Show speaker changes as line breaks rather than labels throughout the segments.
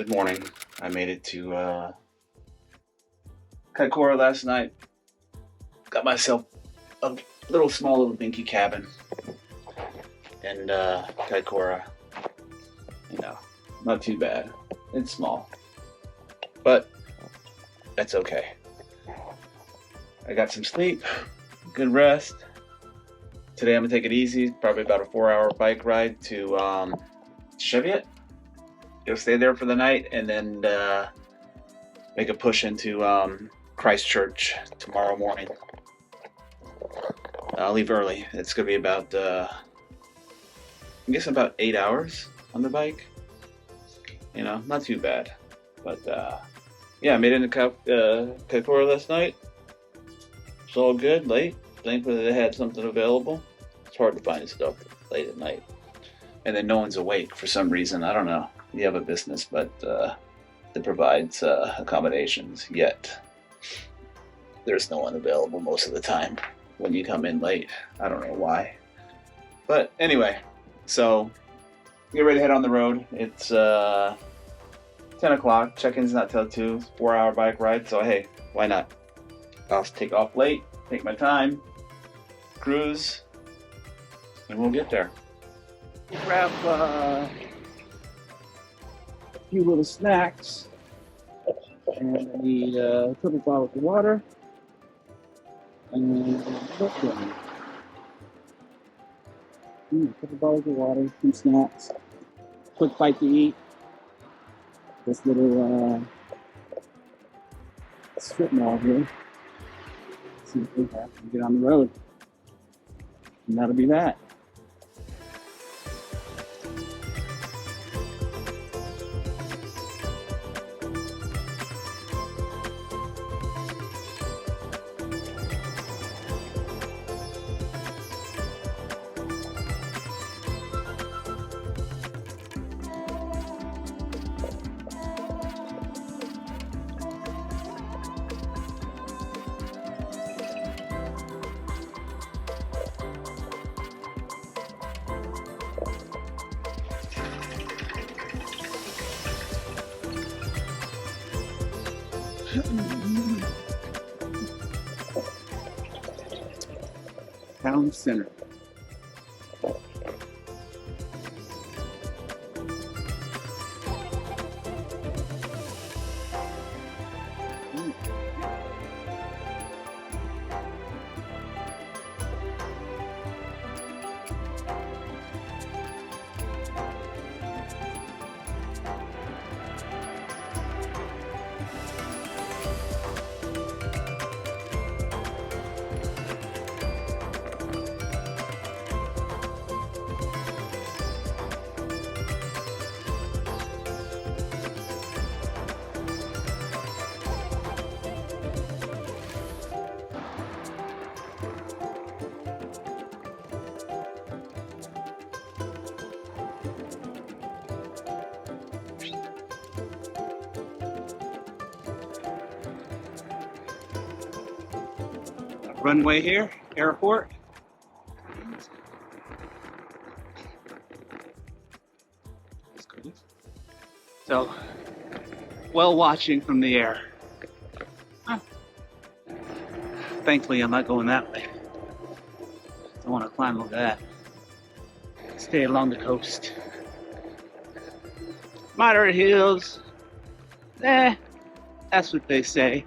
Good morning. I made it to Kaikōura last night. Got myself a small little dinky cabin in Kaikōura. Not too bad. It's small, but that's okay. I got some sleep, good rest. Today I'm gonna take it easy. Probably about a 4-hour bike ride to Cheviot. You'll stay there for the night and then make a push into Christchurch tomorrow morning. I'll leave early. It's gonna be about about 8 hours on the bike. Not too bad. But I made it into Kaikōura last night. It's all good. Late. Thankfully they had something available. It's hard to find stuff late at night. And then no one's awake for some reason. I don't know. You have a business, but that provides accommodations. Yet there's no one available most of the time when you come in late. I don't know why. But anyway, so get ready to head on the road. It's 10 o'clock. Check-in's not till 2. 4-hour bike ride. So hey, why not? I'll take off late. Take my time. Cruise. And we'll get there. Grab a few little snacks, and I need a couple bottles of water, and a couple bottles of water, some snacks, quick bite to eat. This little strip mall here. Let's see what we have to get on the road, and that'll be that. Town center. Runway here, airport. So, well watching from the air. Thankfully, I'm not going that way. I want to climb over that. Stay along the coast. Moderate hills. That's what they say.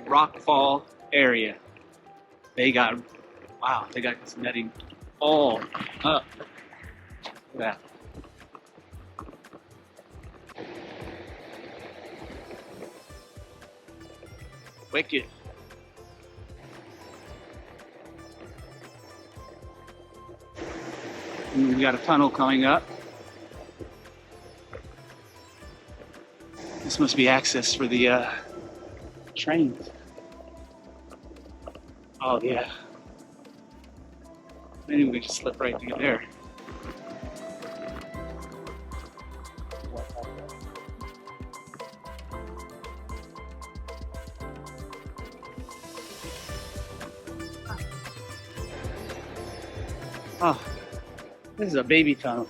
rockfall area. They got this netting all up. Look at that. Wicked. And we've got a tunnel coming up. This must be access for the trains. Oh yeah. Maybe we can slip right through there. Oh, this is a baby tunnel.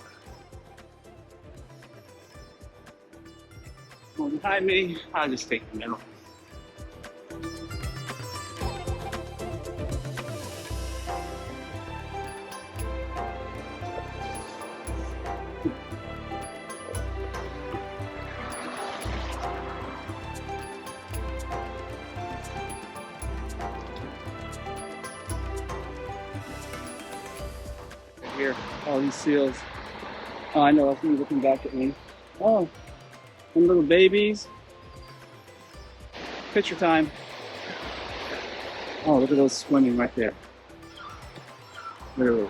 Well, behind me, I'll just take the middle. Here, all these seals. Oh, I know, I see you looking back at me. Oh, some little babies. Picture time. Oh, look at those swimming right there. Literally.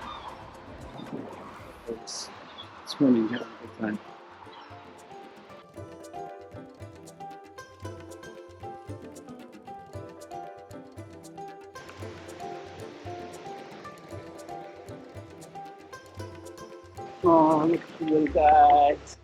Those swimming, having a good time. Oh, look at the little guys.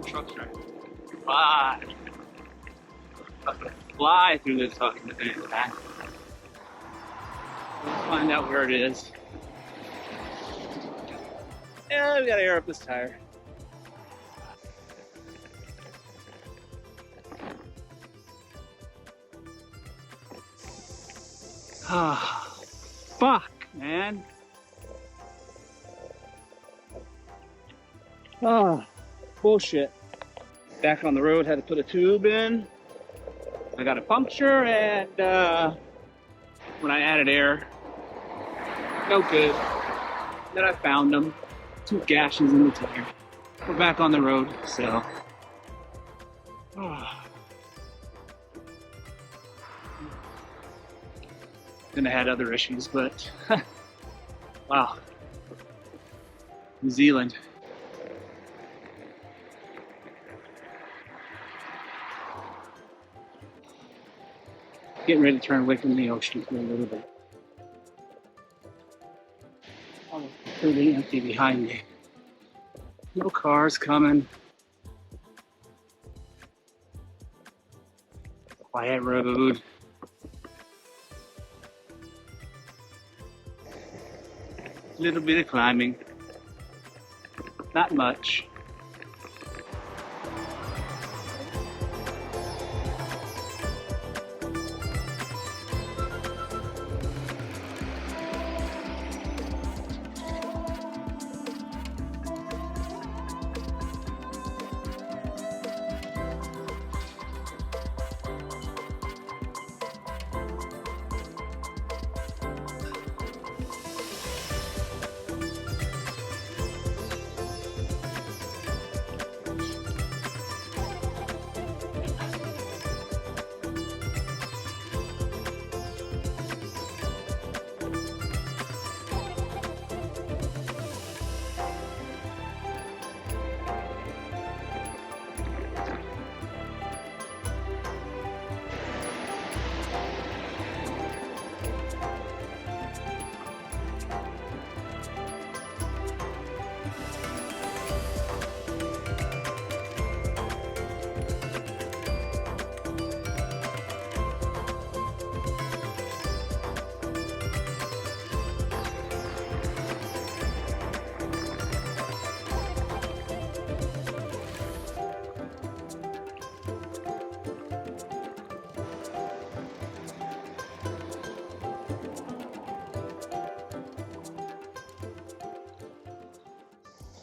Trucks right. Fly through this fucking thing. Let's find out where it is. Yeah, we gotta air up this tire. Ah, fuck, man. Ah, bullshit. Back on the road, had to put a tube in. I got a puncture, and when I added air, no good. Then I found them. 2 gashes in the tire. We're back on the road, so. Then I had other issues, but wow. New Zealand. Getting ready to turn away from the ocean for a little bit. Oh, pretty empty behind me. No cars coming. Quiet road. Little bit of climbing. Not much.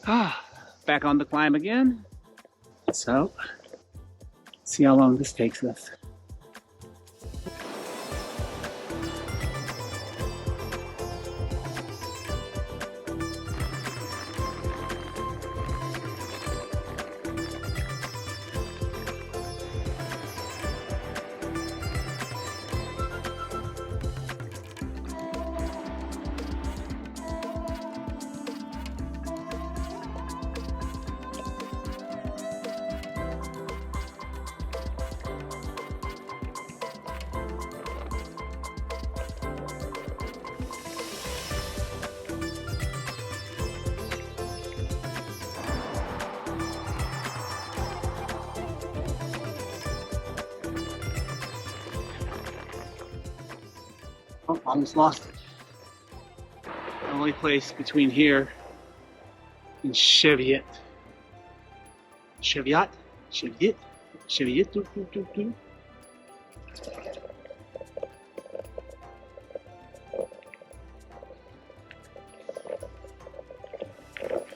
Back on the climb again. So, see how long this takes us. Oh, almost lost it. The only place between here and Cheviot. Cheviot? Cheviot? Cheviot? Doo.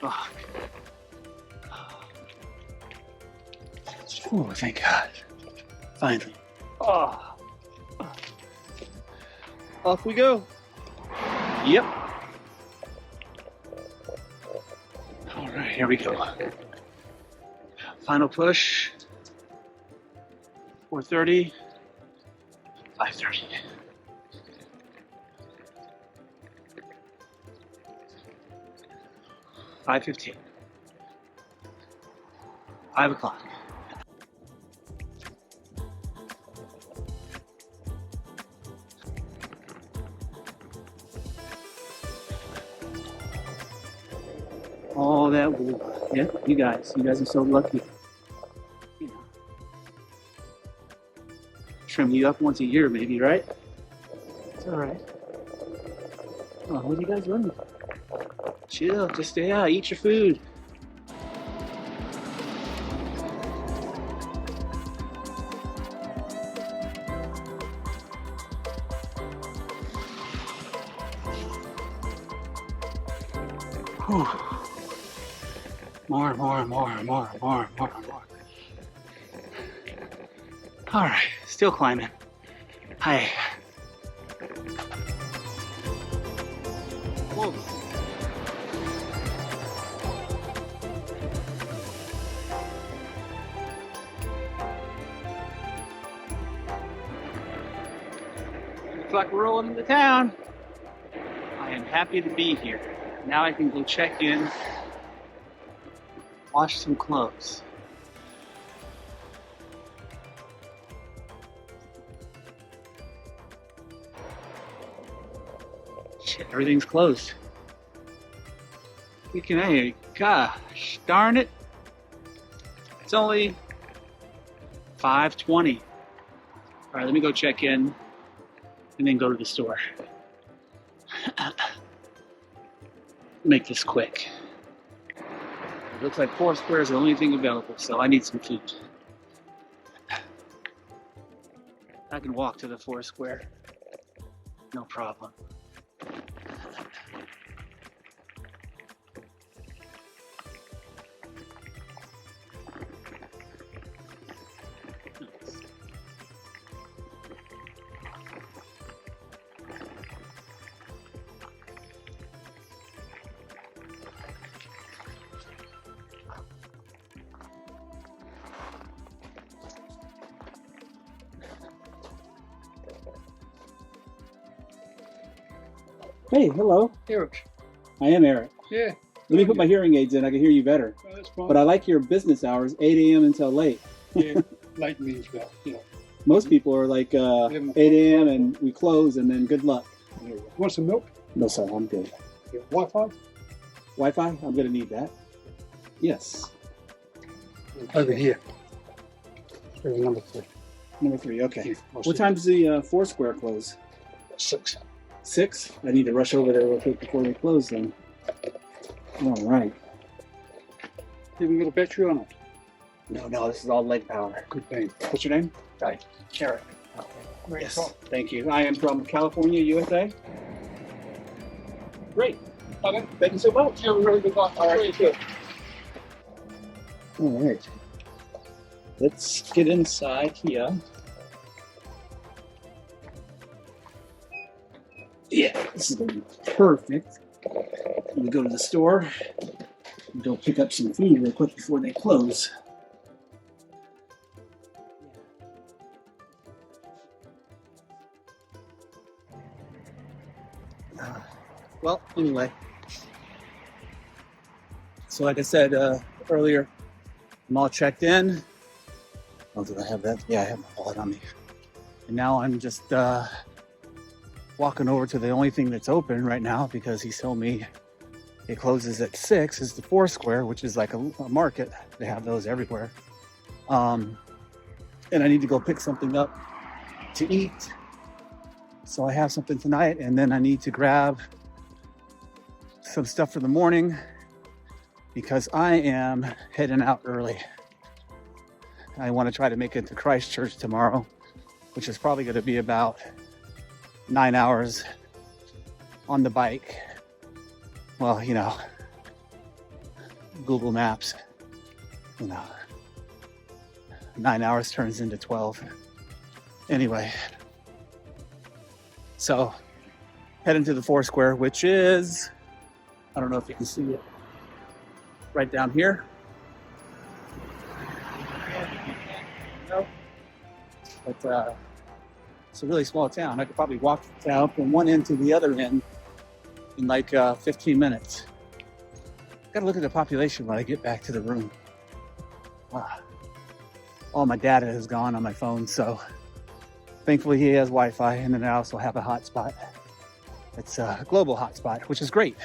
Oh. Oh, thank God. Finally. Oh. Off we go. Yep. All right, here we go. Final push. 4:30. 5:30. 5:15. 5 o'clock. All that wool. Yeah, you guys are so lucky. You know, trim you up once a year, maybe, right? It's all right. Oh, what are you guys running? Chill, just stay out, eat your food. Whew. More. All right, still climbing. Hi. Whoa. Looks like we're rolling into town. I am happy to be here. Now I can go check in, wash some clothes. Shit, everything's closed. Hey, gosh darn it. It's only 5:20. All right, let me go check in and then go to the store. Make this quick. It looks like Foursquare is the only thing available, so I need some food. I can walk to the Foursquare. No problem. Hey, hello.
Eric.
I am Eric.
Yeah.
Let me put my hearing aids in. I can hear you better.
Oh, that's fine.
But I like your business hours, 8 a.m. until late.
Yeah, late means well, yeah.
Most people are like 8 a.m. and we close and then good luck.
Want some milk?
No, sir. I'm good.
Yeah. Wi-Fi?
Wi-Fi? I'm going to need that. Yes.
Over here. There's number 3.
Number 3. Okay.
Yeah,
What time does the Foursquare close?
6.
6? I need to rush over there real quick before they close then. All right.
Even got a battery on it?
No, this is all leg power.
Good thing.
What's your name?
Right.
Eric.
Great
Yes.
talk.
Thank you. I am from California, USA. Great.
Okay.
Thank you so much.
You have a really good life.
All right, you too. All right. Let's get inside here. Yeah, this is gonna be perfect. I'm gonna go to the store and go pick up some food real quick before they close. Well, anyway. So like I said earlier, I'm all checked in. Oh, do I have that? Yeah, I have my wallet on me. And now I'm just walking over to the only thing that's open right now because he told me it closes at 6 is the Foursquare, which is like a market. They have those everywhere. And I need to go pick something up to eat. So I have something tonight, and then I need to grab some stuff for the morning because I am heading out early. I want to try to make it to Christchurch tomorrow, which is probably going to be about 9 hours on the bike. Well, you know, Google Maps, you know, 9 hours turns into 12. Anyway, so heading to the Foursquare, which is, I don't know if you can see it, right down here. No, but it's a really small town. I could probably walk the town from one end to the other end in like 15 minutes. Gotta look at the population when I get back to the room. All my data is gone on my phone, so thankfully he has Wi-Fi, and then I also have a hotspot. It's a global hotspot, which is great,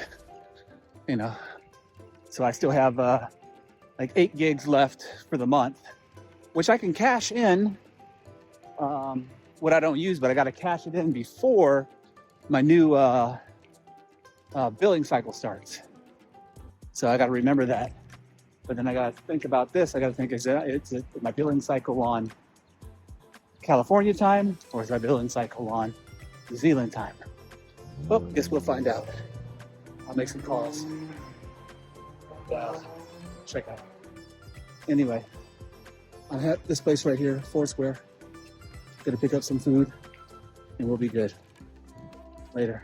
you know. So I still have like 8 gigs left for the month, which I can cash in what I don't use, but I gotta cash it in before my new billing cycle starts. So I got to remember that. But then I got to think about this. I got to think, is my billing cycle on California time, or is my billing cycle on New Zealand time? Well, guess we'll find out. I'll make some calls. Check out. Anyway, I have this place right here, Foursquare. Gonna pick up some food, and we'll be good. Later.